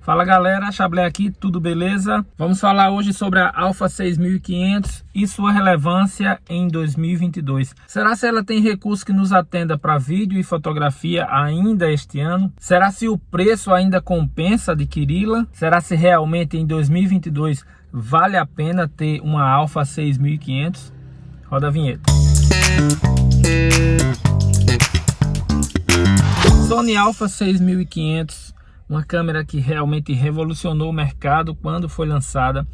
Fala galera, Chablé aqui, tudo beleza? Vamos falar hoje sobre a Alpha 6500 e sua relevância em 2022. Será se ela tem recurso que nos atenda para vídeo e fotografia ainda este ano? Será se o preço ainda compensa adquiri-la? Será se realmente em 2022 vale a pena ter uma Alpha 6500? Roda a vinheta. Sony Alpha 6500, uma câmera que realmente revolucionou o mercado quando foi lançada,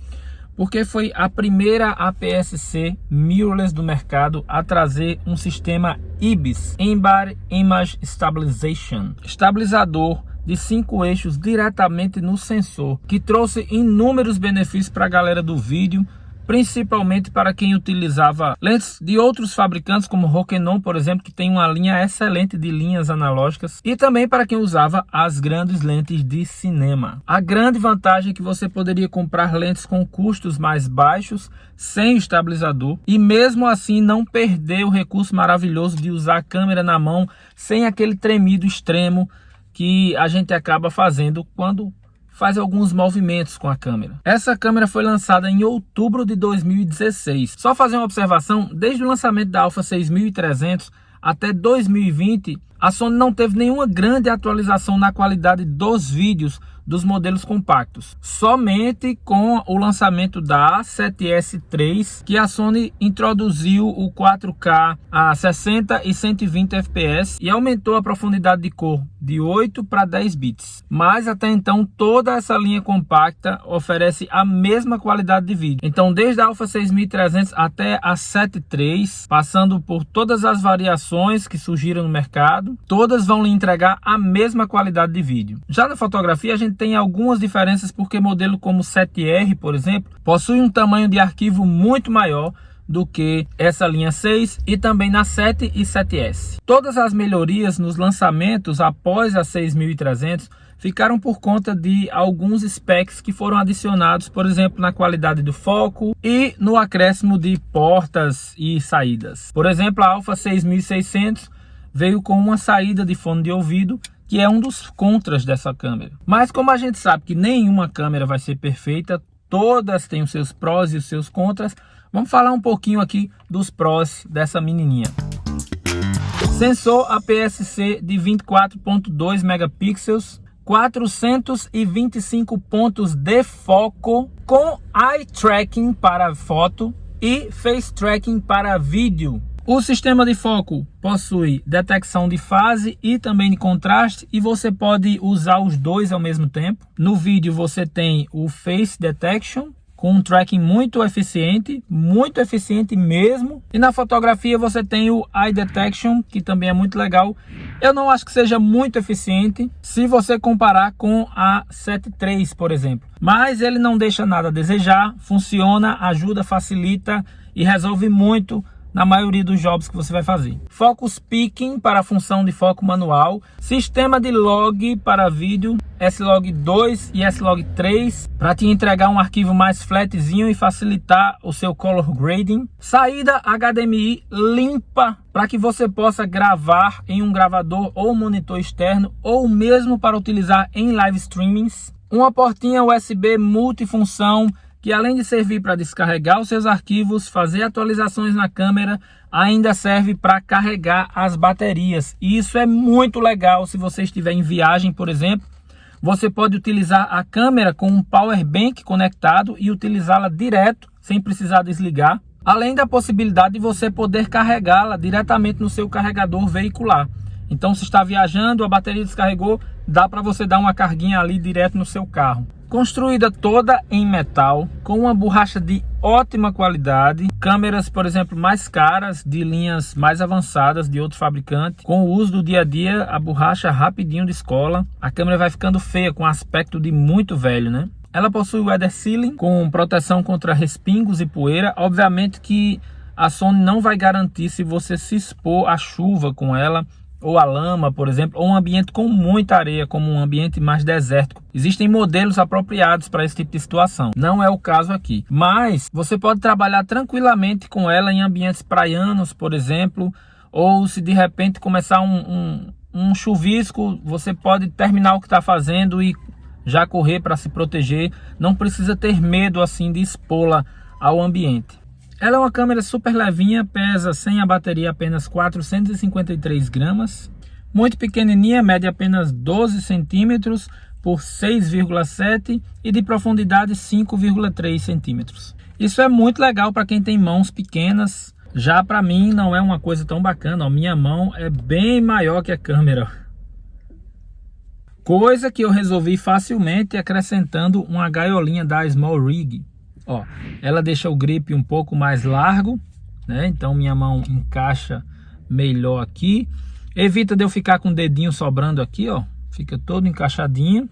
porque foi a primeira APS-C mirrorless do mercado a trazer um sistema IBIS, In-Body Image Stabilization, estabilizador de 5 eixos diretamente no sensor, que trouxe inúmeros benefícios para a galera do vídeo, principalmente para quem utilizava lentes de outros fabricantes como Rokinon, por exemplo, que tem uma linha excelente de linhas analógicas, e também para quem usava as grandes lentes de cinema. A grande vantagem é que você poderia comprar lentes com custos mais baixos, sem estabilizador, e mesmo assim não perder o recurso maravilhoso de usar a câmera na mão sem aquele tremido extremo que a gente acaba fazendo quando faz alguns movimentos com a câmera. Essa câmera foi lançada em outubro de 2016. Só fazer uma observação, desde o lançamento da Alpha 6300 até 2020, a Sony não teve nenhuma grande atualização na qualidade dos vídeos dos modelos compactos. Somente com o lançamento da A7S III, que a Sony introduziu o 4K a 60 e 120 fps e aumentou a profundidade de cor de 8 para 10 bits. Mas até então toda essa linha compacta oferece a mesma qualidade de vídeo. Então desde a Alpha 6300 até a 7 III, passando por todas as variações que surgiram no mercado, todas vão lhe entregar a mesma qualidade de vídeo. Já na fotografia a gente tem algumas diferenças, porque modelo como o 7R, por exemplo, possui um tamanho de arquivo muito maior do que essa linha 6 e também na 7 e 7S. Todas as melhorias nos lançamentos após a 6300 ficaram por conta de alguns specs que foram adicionados, por exemplo, na qualidade do foco e no acréscimo de portas e saídas. Por exemplo, a Alpha 6600 veio com uma saída de fone de ouvido, que é um dos contras dessa câmera. Mas como a gente sabe que nenhuma câmera vai ser perfeita, todas têm os seus prós e os seus contras, vamos falar um pouquinho aqui dos prós dessa menininha. Sensor APS-C de 24.2 megapixels, 425 pontos de foco, com eye tracking para foto e face tracking para vídeo. O sistema de foco possui detecção de fase e também de contraste, e você pode usar os dois ao mesmo tempo. No vídeo você tem o Face Detection, com um tracking muito eficiente mesmo. E na fotografia você tem o Eye Detection, que também é muito legal. Eu não acho que seja muito eficiente se você comparar com a 7 III, por exemplo. Mas ele não deixa nada a desejar, funciona, ajuda, facilita e resolve muito na maioria dos jobs que você vai fazer. Focus Picking para a função de foco manual, sistema de log para vídeo, S-Log2 e S-Log3 para te entregar um arquivo mais flatzinho e facilitar o seu color grading. Saída HDMI limpa para que você possa gravar em um gravador ou monitor externo, ou mesmo para utilizar em live streamings. Uma portinha USB multifunção, que além de servir para descarregar os seus arquivos, fazer atualizações na câmera, ainda serve para carregar as baterias. E isso é muito legal se você estiver em viagem, por exemplo. Você pode utilizar a câmera com um power bank conectado e utilizá-la direto, sem precisar desligar. Além da possibilidade de você poder carregá-la diretamente no seu carregador veicular. Então, se está viajando, a bateria descarregou, dá para você dar uma carguinha ali direto no seu carro. Construída toda em metal, com uma borracha de ótima qualidade. Câmeras, por exemplo, mais caras, de linhas mais avançadas de outro fabricante, com o uso do dia a dia, a borracha rapidinho descola. A câmera vai ficando feia, com aspecto de muito velho, né? Ela possui weather sealing, com proteção contra respingos e poeira. Obviamente que a Sony não vai garantir se você se expor à chuva com ela, ou a lama, por exemplo, ou um ambiente com muita areia, como um ambiente mais desértico. Existem modelos apropriados para esse tipo de situação. Não é o caso aqui. Mas você pode trabalhar tranquilamente com ela em ambientes praianos, por exemplo, ou se de repente começar um chuvisco, você pode terminar o que está fazendo e já correr para se proteger, não precisa ter medo assim de expô-la ao ambiente. Ela é uma câmera super levinha, pesa sem a bateria apenas 453 gramas, muito pequenininha, mede apenas 12 centímetros por 6,7 e de profundidade 5,3 centímetros. Isso é muito legal para quem tem mãos pequenas. Já para mim não é uma coisa tão bacana, ó, minha mão é bem maior que a câmera. Coisa que eu resolvi facilmente acrescentando uma gaiolinha da Small Rig. Ó, ela deixa o grip um pouco mais largo, né? Então minha mão encaixa melhor aqui. Evita de eu ficar com o dedinho sobrando aqui, ó. Fica todo encaixadinho.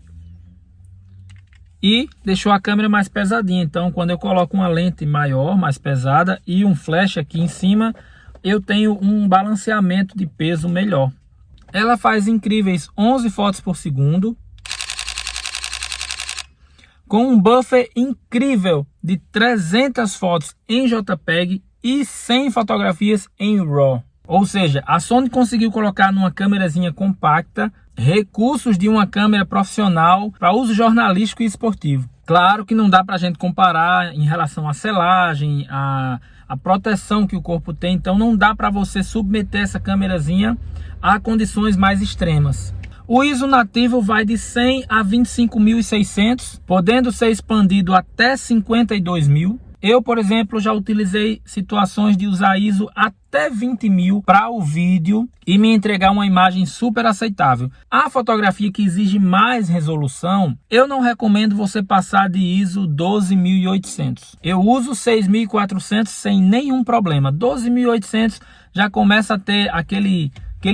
E deixou a câmera mais pesadinha. Então quando eu coloco uma lente maior, mais pesada e um flash aqui em cima, eu tenho um balanceamento de peso melhor. Ela faz incríveis 11 fotos por segundo, com um buffer incrível de 300 fotos em JPEG e 100 fotografias em RAW. Ou seja, a Sony conseguiu colocar numa câmerazinha compacta recursos de uma câmera profissional para uso jornalístico e esportivo. Claro que não dá para a gente comparar em relação à selagem, a proteção que o corpo tem, então não dá para você submeter essa câmerazinha a condições mais extremas. O ISO nativo vai de 100 a 25.600, podendo ser expandido até 52.000. Eu, por exemplo, já utilizei situações de usar ISO até 20.000 para o vídeo e me entregar uma imagem super aceitável. A fotografia que exige mais resolução, eu não recomendo você passar de ISO 12.800. Eu uso 6.400 sem nenhum problema. 12.800 já começa a ter aquele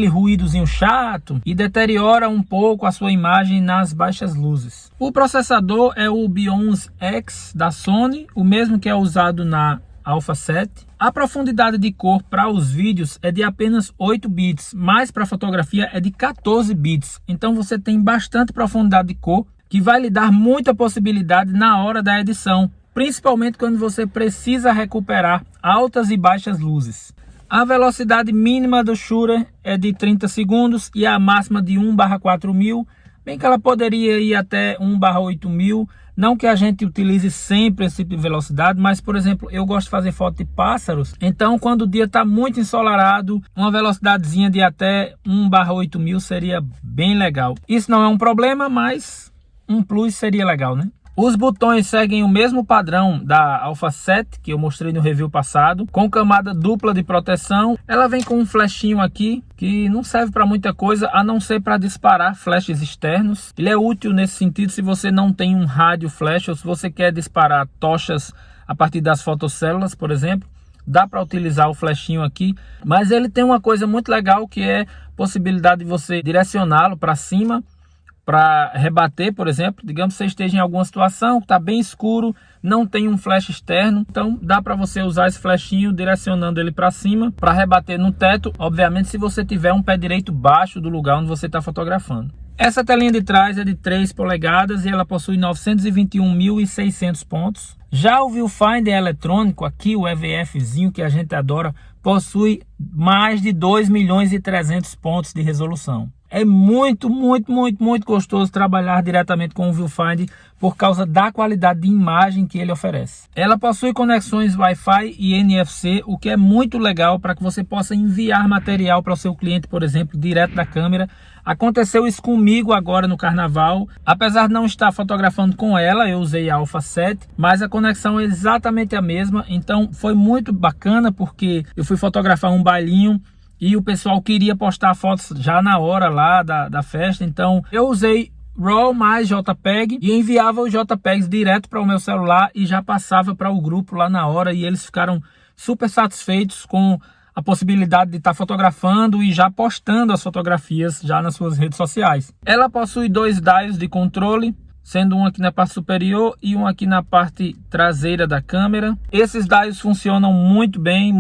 ruídozinho chato e deteriora um pouco a sua imagem nas baixas luzes. O processador é o Bionic X da Sony, o mesmo que é usado na Alpha 7. A profundidade de cor para os vídeos é de apenas 8 bits, mas para fotografia é de 14 bits. Então você tem bastante profundidade de cor, que vai lhe dar muita possibilidade na hora da edição, principalmente quando você precisa recuperar altas e baixas luzes. A velocidade mínima do Shutter é de 30 segundos e a máxima de 1/4000, bem que ela poderia ir até 1/8000, não que a gente utilize sempre esse tipo de velocidade, mas por exemplo, eu gosto de fazer foto de pássaros, então quando o dia está muito ensolarado, uma velocidadezinha de até 1/8000 seria bem legal. Isso não é um problema, mas um plus seria legal, né? Os botões seguem o mesmo padrão da Alpha 7 que eu mostrei no review passado, com camada dupla de proteção. Ela vem com um flechinho aqui que não serve para muita coisa a não ser para disparar flashes externos. Ele é útil nesse sentido se você não tem um rádio flash ou se você quer disparar tochas a partir das fotocélulas, por exemplo. Dá para utilizar o flechinho aqui, mas ele tem uma coisa muito legal que é a possibilidade de você direcioná-lo para cima para rebater, por exemplo. Digamos que você esteja em alguma situação que está bem escuro, não tem um flash externo, então dá para você usar esse flechinho direcionando ele para cima para rebater no teto, obviamente se você tiver um pé direito baixo do lugar onde você está fotografando. Essa telinha de trás é de 3 polegadas e ela possui 921.600 pontos. Já o viewfinder eletrônico aqui, o EVFzinho que a gente adora, possui mais de 2.300.000 pontos de resolução. É muito gostoso trabalhar diretamente com o viewfinder por causa da qualidade de imagem que ele oferece. Ela possui conexões Wi-Fi e NFC, o que é muito legal para que você possa enviar material para o seu cliente, por exemplo, direto da câmera. Aconteceu isso comigo agora no carnaval. Apesar de não estar fotografando com ela, eu usei a Alpha 7, mas a conexão é exatamente a mesma. Então foi muito bacana porque eu fui fotografar um bailinho e o pessoal queria postar fotos já na hora lá da festa. Então eu usei RAW mais JPEG e enviava os JPEGs direto para o meu celular e já passava para o grupo lá na hora. E eles ficaram super satisfeitos com a possibilidade de estar fotografando e já postando as fotografias já nas suas redes sociais. Ela possui 2 dials de controle, sendo um aqui na parte superior e um aqui na parte traseira da câmera. Esses dials funcionam muito bem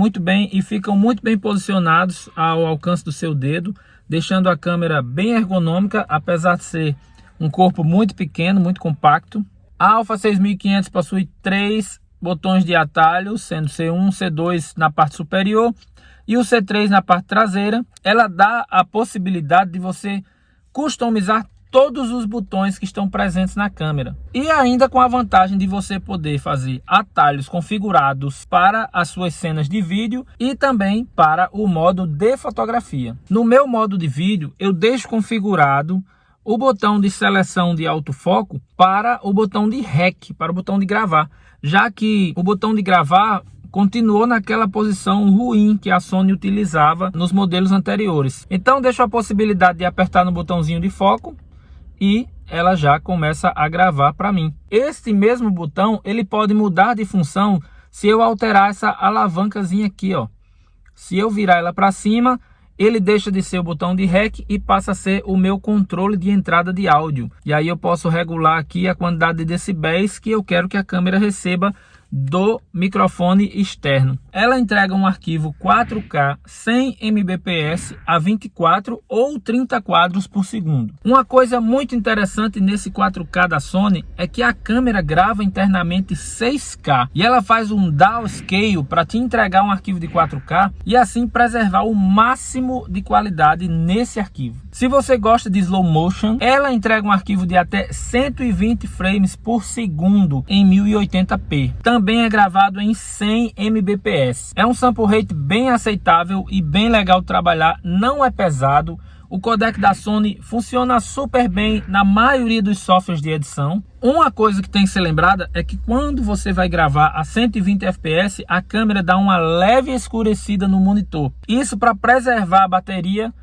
e ficam muito bem posicionados ao alcance do seu dedo, deixando a câmera bem ergonômica, apesar de ser um corpo muito pequeno, muito compacto. A Alpha 6500 possui 3 botões de atalho, sendo C1, C2 na parte superior e o C3 na parte traseira. Ela dá a possibilidade de você customizar todos os botões que estão presentes na câmera. E ainda com a vantagem de você poder fazer atalhos configurados para as suas cenas de vídeo e também para o modo de fotografia. No meu modo de vídeo, eu deixo configurado o botão de seleção de autofoco para o botão de REC, para o botão de gravar, já que o botão de gravar continuou naquela posição ruim que a Sony utilizava nos modelos anteriores. Então deixo a possibilidade de apertar no botãozinho de foco e ela já começa a gravar para mim. Este mesmo botão, ele pode mudar de função se eu alterar essa alavancazinha aqui, ó. Se eu virar ela para cima, ele deixa de ser o botão de REC e passa a ser o meu controle de entrada de áudio. E aí eu posso regular aqui a quantidade de decibéis que eu quero que a câmera receba do microfone externo. Ela entrega um arquivo 4K 100 mbps a 24 ou 30 quadros por segundo. Uma coisa muito interessante nesse 4K da Sony é que a câmera grava internamente 6K e ela faz um downscale para te entregar um arquivo de 4K e assim preservar o máximo de qualidade nesse arquivo. Se você gosta de slow motion, ela entrega um arquivo de até 120 frames por segundo em 1080p. Também é gravado em 100 mbps. É um sample rate bem aceitável e bem legal de trabalhar, não é pesado. O codec da Sony funciona super bem na maioria dos softwares de edição. Uma coisa que tem que ser lembrada é que quando você vai gravar a 120 fps, a câmera dá uma leve escurecida no monitor. Isso para preservar a bateria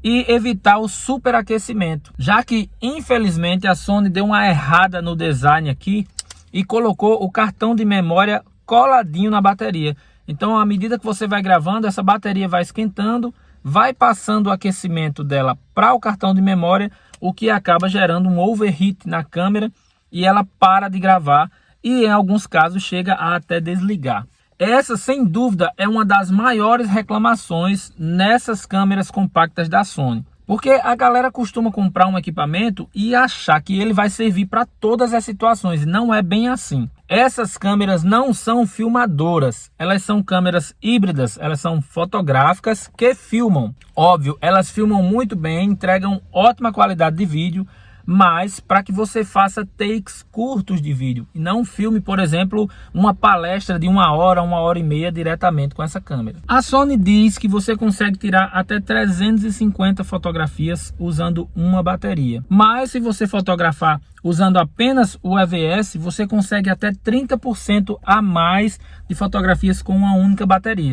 e evitar o superaquecimento, já que infelizmente a Sony deu uma errada no design aqui e colocou o cartão de memória coladinho na bateria. Então, à medida que você vai gravando, essa bateria vai esquentando, vai passando o aquecimento dela para o cartão de memória, o que acaba gerando um overheat na câmera e ela para de gravar e em alguns casos chega a até desligar. Essa, sem dúvida, é uma das maiores reclamações nessas câmeras compactas da Sony. Porque a galera costuma comprar um equipamento e achar que ele vai servir para todas as situações. E não é bem assim. Essas câmeras não são filmadoras. Elas são câmeras híbridas. Elas são fotográficas que filmam. Óbvio, elas filmam muito bem, entregam ótima qualidade de vídeo, mas para que você faça takes curtos de vídeo e não filme, por exemplo, uma palestra de 1 hora e meia diretamente com essa câmera. A Sony diz que você consegue tirar até 350 fotografias usando uma bateria, mas se você fotografar usando apenas o EVS, você consegue até 30% a mais de fotografias com uma única bateria.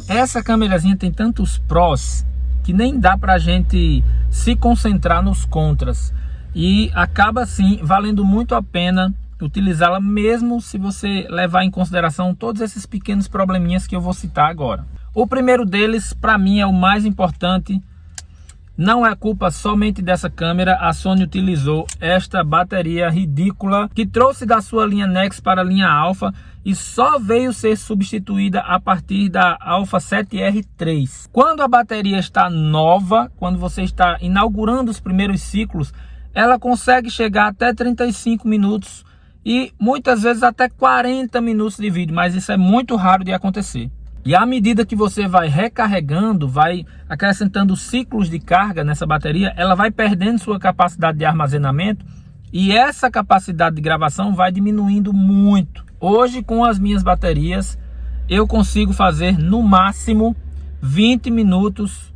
Essa câmerazinha tem tantos prós que nem dá pra gente se concentrar nos contras e acaba assim valendo muito a pena utilizá-la, mesmo se você levar em consideração todos esses pequenos probleminhas que eu vou citar agora. O primeiro deles, para mim, é o mais importante. Não é culpa somente dessa câmera. A Sony utilizou esta bateria ridícula que trouxe da sua linha Nex para a linha Alpha e só veio ser substituída a partir da Alpha 7R3. Quando a bateria está nova, quando você está inaugurando os primeiros ciclos, ela consegue chegar até 35 minutos e muitas vezes até 40 minutos de vídeo, mas isso é muito raro de acontecer. E à medida que você vai recarregando, vai acrescentando ciclos de carga nessa bateria, ela vai perdendo sua capacidade de armazenamento e essa capacidade de gravação vai diminuindo muito. Hoje, com as minhas baterias, eu consigo fazer no máximo 20 minutos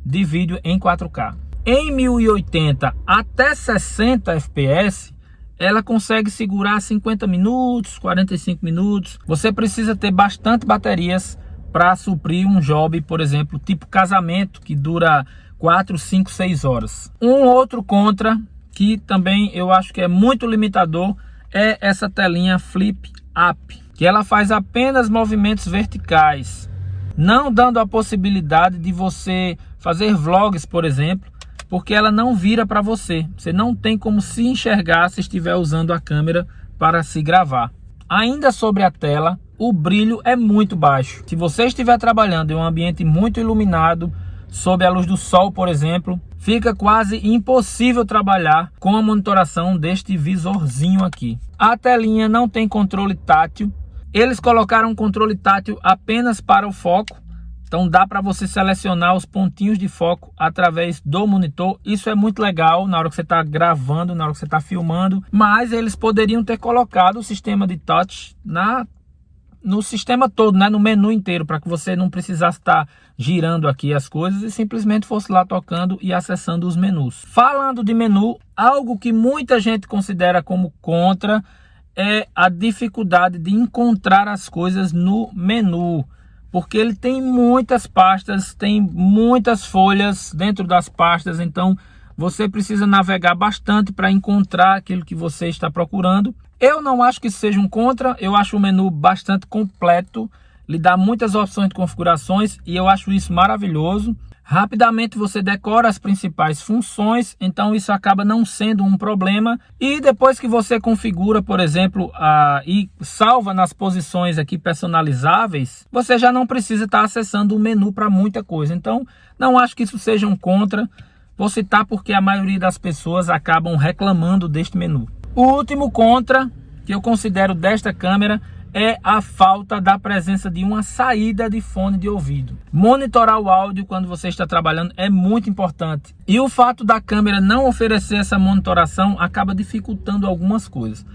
de vídeo em 4K. Em 1080 até 60 fps, ela consegue segurar 50 minutos, 45 minutos. Você precisa ter bastante baterias para suprir um job, por exemplo, tipo casamento, que dura 4, 5, 6 horas. Um outro contra, que também eu acho que é muito limitador, é essa telinha Flip Up, que ela faz apenas movimentos verticais, não dando a possibilidade de você fazer vlogs, por exemplo, porque ela não vira para você. Você não tem como se enxergar se estiver usando a câmera para se gravar. Ainda sobre a tela, o brilho é muito baixo. Se você estiver trabalhando em um ambiente muito iluminado, sob a luz do sol, por exemplo, fica quase impossível trabalhar com a monitoração deste visorzinho aqui. A telinha não tem controle tátil. Eles colocaram um controle tátil apenas para o foco, Então dá para você selecionar os pontinhos de foco através do monitor. Isso é muito legal na hora que você está gravando, na hora que você está filmando. Mas eles poderiam ter colocado o sistema de touch no sistema todo, né? No menu inteiro, para que você não precisasse estar girando aqui as coisas e simplesmente fosse lá tocando e acessando os menus. Falando de menu, algo que muita gente considera como contra é a dificuldade de encontrar as coisas no menu. Porque ele tem muitas pastas, tem muitas folhas dentro das pastas, então você precisa navegar bastante para encontrar aquilo que você está procurando. Eu não acho que isso seja um contra, eu acho o menu bastante completo, lhe dá muitas opções de configurações e eu acho isso maravilhoso. Rapidamente você decora as principais funções, então isso acaba não sendo um problema. E depois que você configura, por exemplo, e salva nas posições aqui personalizáveis, você já não precisa estar acessando o menu para muita coisa. Então não acho que isso seja um contra. Vou citar porque a maioria das pessoas acabam reclamando deste menu. O último contra que eu considero desta câmera é a falta da presença de uma saída de fone de ouvido. Monitorar o áudio quando você está trabalhando é muito importante. E o fato da câmera não oferecer essa monitoração acaba dificultando algumas coisas.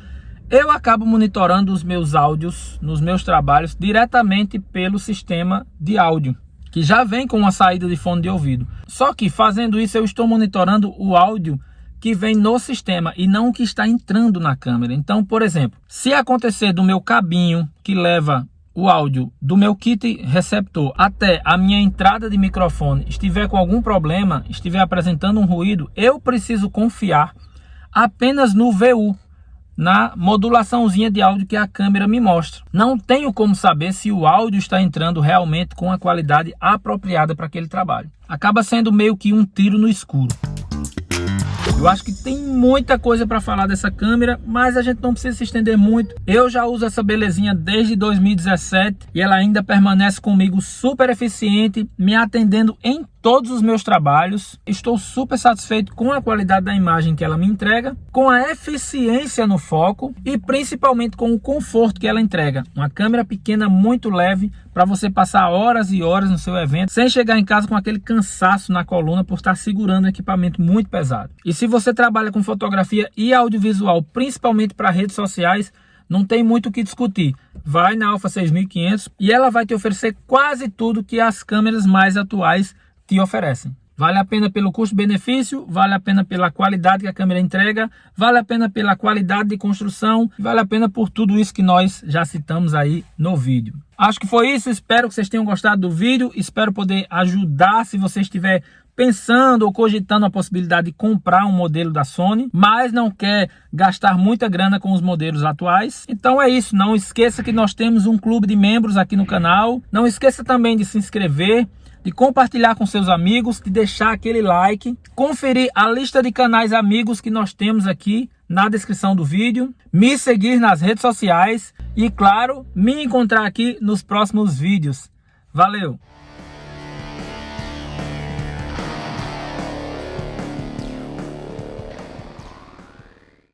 Eu acabo monitorando os meus áudios nos meus trabalhos diretamente pelo sistema de áudio, que já vem com uma saída de fone de ouvido. Só que fazendo isso eu estou monitorando o áudio que vem no sistema e não o que está entrando na câmera. Então, por exemplo, se acontecer do meu cabinho que leva o áudio do meu kit receptor até a minha entrada de microfone estiver com algum problema, estiver apresentando um ruído, eu preciso confiar apenas no VU, na modulaçãozinha de áudio que a câmera me mostra. Não tenho como saber se o áudio está entrando realmente com a qualidade apropriada para aquele trabalho. Acaba sendo meio que um tiro no escuro. Eu acho que tem muita coisa para falar dessa câmera, mas a gente não precisa se estender muito. Eu já uso essa belezinha desde 2017 e ela ainda permanece comigo super eficiente, me atendendo em todos os meus trabalhos. Estou super satisfeito com a qualidade da imagem que ela me entrega, com a eficiência no foco e principalmente com o conforto que ela entrega. Uma câmera pequena, muito leve, para você passar horas e horas no seu evento sem chegar em casa com aquele cansaço na coluna por estar segurando um equipamento muito pesado. E se você trabalha com fotografia e audiovisual, principalmente para redes sociais, não tem muito o que discutir. Vai na Alpha 6500 e ela vai te oferecer quase tudo que as câmeras mais atuais te oferecem. Vale a pena pelo custo-benefício, vale a pena pela qualidade que a câmera entrega, vale a pena pela qualidade de construção, vale a pena por tudo isso que nós já citamos aí no vídeo. Acho que foi isso, espero que vocês tenham gostado do vídeo, espero poder ajudar se você estiver pensando ou cogitando a possibilidade de comprar um modelo da Sony, mas não quer gastar muita grana com os modelos atuais. Então é isso, não esqueça que nós temos um clube de membros aqui no canal, não esqueça também de se inscrever, de compartilhar com seus amigos, de deixar aquele like, conferir a lista de canais amigos que nós temos aqui na descrição do vídeo, me seguir nas redes sociais e, claro, me encontrar aqui nos próximos vídeos. Valeu!